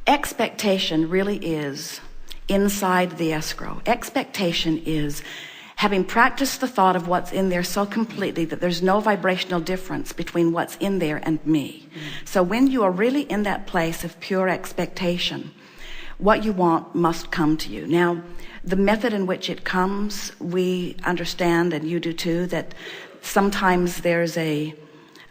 expectation really is inside the escrow. Expectation is having practiced the thought of what's in there so completely that there's no vibrational difference between what's in there and me. So when you are really in that place of pure expectation, what you want must come to you. Now, the method in which it comes, we understand, and you do too, that sometimes there's a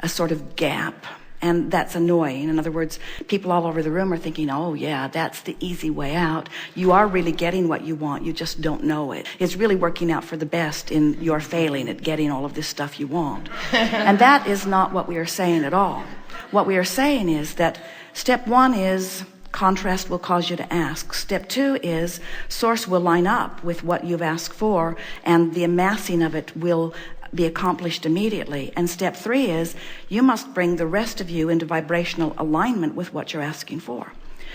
sort of gap, and that's annoying. In other words, people all over the room are thinking, oh yeah, that's the easy way out. You are really getting what you want, you just don't know it. It's really working out for the best in your failing at getting all of this stuff you want. And that is not what we are saying at all. What we are saying is that step one is contrast will cause you to ask. Step two is source will line up with what you've asked for, and the amassing of it will be accomplished immediately. And step three is you must bring the rest of you into vibrational alignment with what you're asking for.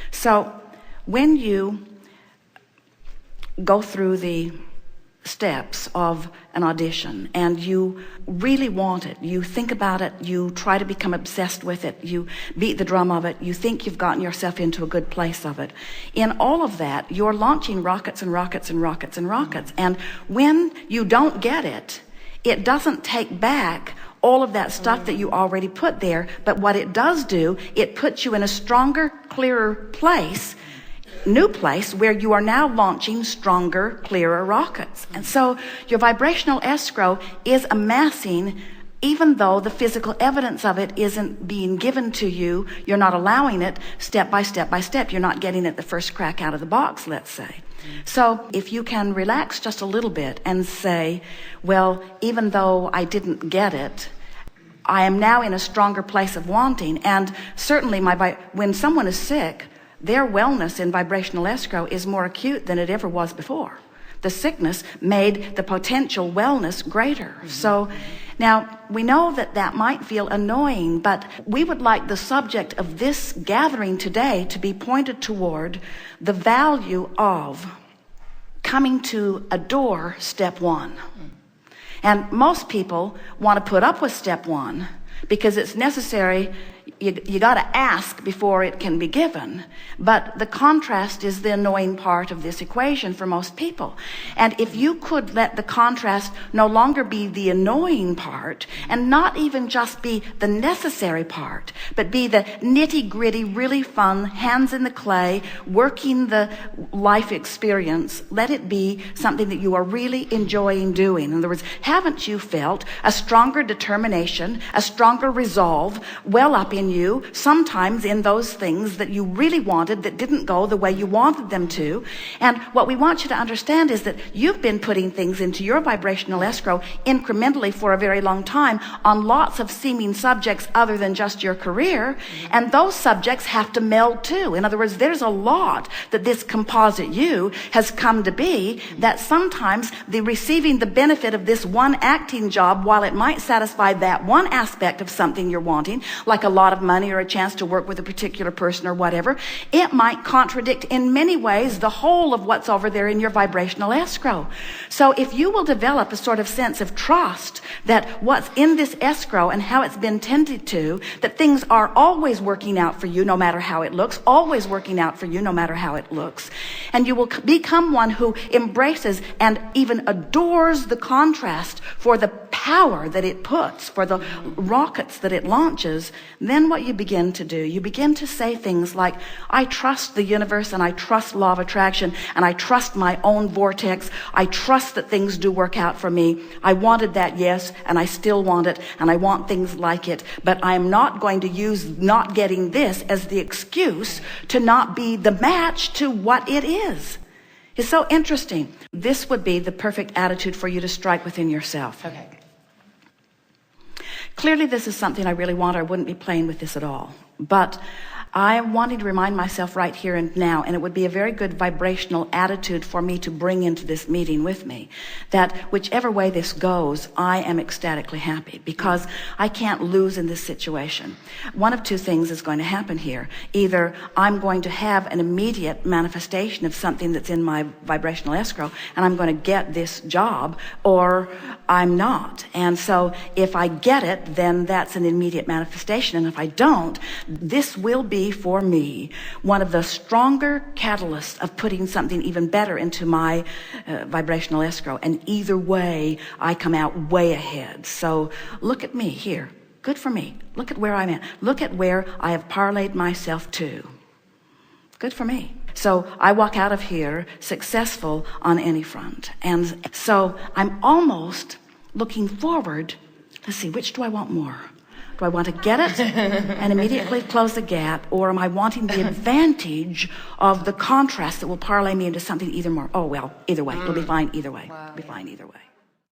So when you go through the steps of an audition and you really want it, you think about it, you try to become obsessed with it, you beat the drum of it, you think you've gotten yourself into a good place of it. In all of that, you're launching rockets and rockets and rockets and rockets. And when you don't get it, it doesn't take back all of that stuff that you already put there, but what it does do, it puts you in a stronger, clearer place, new place, where you are now launching stronger, clearer rockets. And so your vibrational escrow is amassing, even though the physical evidence of it isn't being given to you. You're not allowing it step by step by step. You're not getting it the first crack out of the box, let's say. So if you can relax just a little bit and say, well, even though I didn't get it, I am now in a stronger place of wanting. And certainly when someone is sick, their wellness in vibrational escrow is more acute than it ever was before. The sickness made the potential wellness greater. So now we know that that might feel annoying, but we would like the subject of this gathering today to be pointed toward the value of coming to adore step one. And most people want to put up with step one because it's necessary. You got to ask before it can be given. But the contrast is the annoying part of this equation for most people. And if you could let the contrast no longer be the annoying part, and not even just be the necessary part, but be the nitty-gritty, really fun, hands in the clay, working the life experience, let it be something that you are really enjoying doing. In other words, haven't you felt a stronger determination, a stronger resolve well up in you, sometimes in those things that you really wanted that didn't go the way you wanted them to? And what we want you to understand is that you've been putting things into your vibrational escrow incrementally for a very long time on lots of seeming subjects other than just your career, and those subjects have to meld too. In other words, there's a lot that this composite you has come to be, that sometimes the receiving the benefit of this one acting job, while it might satisfy that one aspect of something you're wanting, like a lot of money or a chance to work with a particular person or whatever, it might contradict in many ways the whole of what's over there in your vibrational escrow. So if you will develop a sort of sense of trust that what's in this escrow and how it's been tended to, that things are always working out for you no matter how it looks, always working out for you no matter how it looks, and you will become one who embraces and even adores the contrast for the power that it puts, for the rockets that it launches, then what you begin to do, you begin to say things like, I trust the universe, and I trust law of attraction, and I trust my own vortex. I trust that things do work out for me. I wanted that, yes, and I still want it, and I want things like it, but I'm not going to use not getting this as the excuse to not be the match to what it is. It's so interesting. This would be the perfect attitude for you to strike within yourself. Okay. Clearly, this is something I really want, or I wouldn't be playing with this at all. But I'm wanting to remind myself right here and now, and it would be a very good vibrational attitude for me to bring into this meeting with me, that whichever way this goes, I am ecstatically happy, because I can't lose in this situation. One of two things is going to happen here. Either I'm going to have an immediate manifestation of something that's in my vibrational escrow, and I'm going to get this job, or I'm not. And so if I get it, then that's an immediate manifestation. And if I don't, this will be be, for me, one of the stronger catalysts of putting something even better into my vibrational escrow. And either way, I come out way ahead. So look at me here. Good for me. Look at where I'm at. Look at where I have parlayed myself to. Good for me. So I walk out of here successful on any front. And so I'm almost looking forward. Let's see, which do I want more? Do I want to get it and immediately close the gap, or am I wanting the advantage of the contrast that will parlay me into something either more? Oh, well, either way. It'll be fine either way. It'll be fine either way.